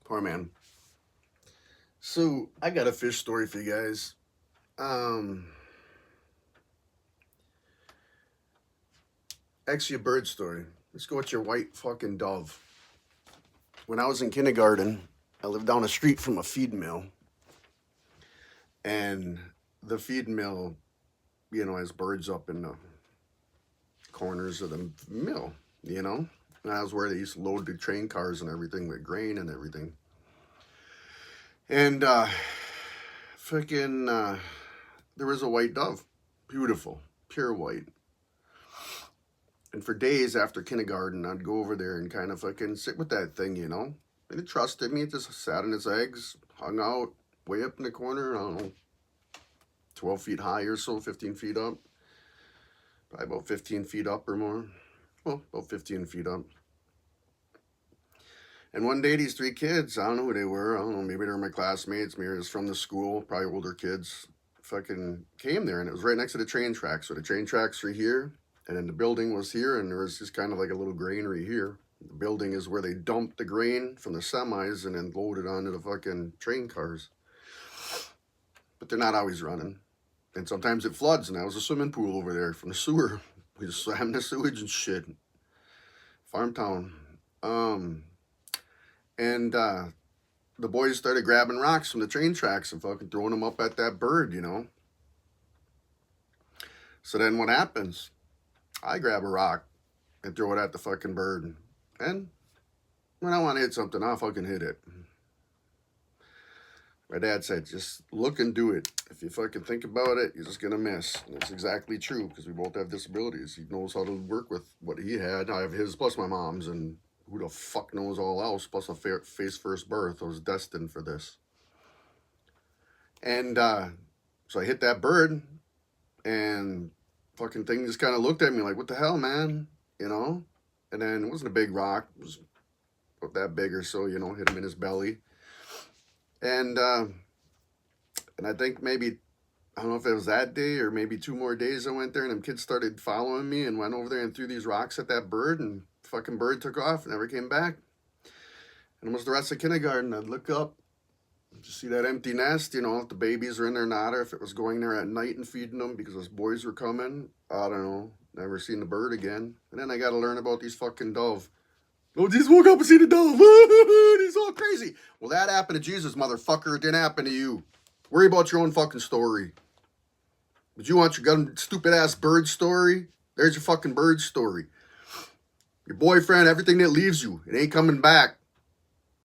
PoorMan. So I got a fish story for you guys. Actually, a bird story. Let's go with your white fucking dove. When I was in kindergarten, I lived down the street from a feed mill, and the feed mill, has birds up in the corners of the mill. And that was where they used to load the train cars and everything with grain and everything. And there was a white dove, beautiful, pure white. And for days after kindergarten, I'd go over there and kind of fucking sit with that thing, And it trusted me. It just sat on its eggs, hung out way up in the corner, I don't know, 12 feet high or so, 15 feet up. Probably about 15 feet up or more. Well, about 15 feet up. And one day, these three kids, I don't know who they were. I don't know, maybe they were my classmates. Maybe it was from the school, probably older kids, fucking came there. And it was right next to the train tracks. So the train tracks were here, and then the building was here, and there was just kind of like a little granary here. The building is where they dumped the grain from the semis and then loaded onto the fucking train cars. But they're not always running. And sometimes it floods, and that was a swimming pool over there from the sewer. We just slammed the sewage and shit. Farm town. And the boys started grabbing rocks from the train tracks and fucking throwing them up at that bird, So then what happens? I grab a rock and throw it at the fucking bird. And when I want to hit something, I'll fucking hit it. My dad said, just look and do it. If you fucking think about it, you're just going to miss. And it's exactly true, because we both have disabilities. He knows how to work with what he had. I have his plus my mom's, and who the fuck knows all else, plus a face first birth. I was destined for this. And so I hit that bird, and fucking thing just kind of looked at me like, what the hell, man? And then it wasn't a big rock. It was about that big or so, hit him in his belly. And I think maybe, I don't know if it was that day or maybe 2 more days I went there, and them kids started following me and went over there and threw these rocks at that bird, and fucking bird took off, never came back. And almost the rest of kindergarten, I'd look up, just see that empty nest, if the babies are in there or not, or if it was going there at night and feeding them because those boys were coming. I don't know. Never seen the bird again. And then I got to learn about these fucking dove. Oh, Jesus woke up and see the dove. He's all crazy. Well, that happened to Jesus, motherfucker. It didn't happen to you. Worry about your own fucking story. But you want your stupid ass bird story? There's your fucking bird story. Your boyfriend, everything that leaves you, it ain't coming back.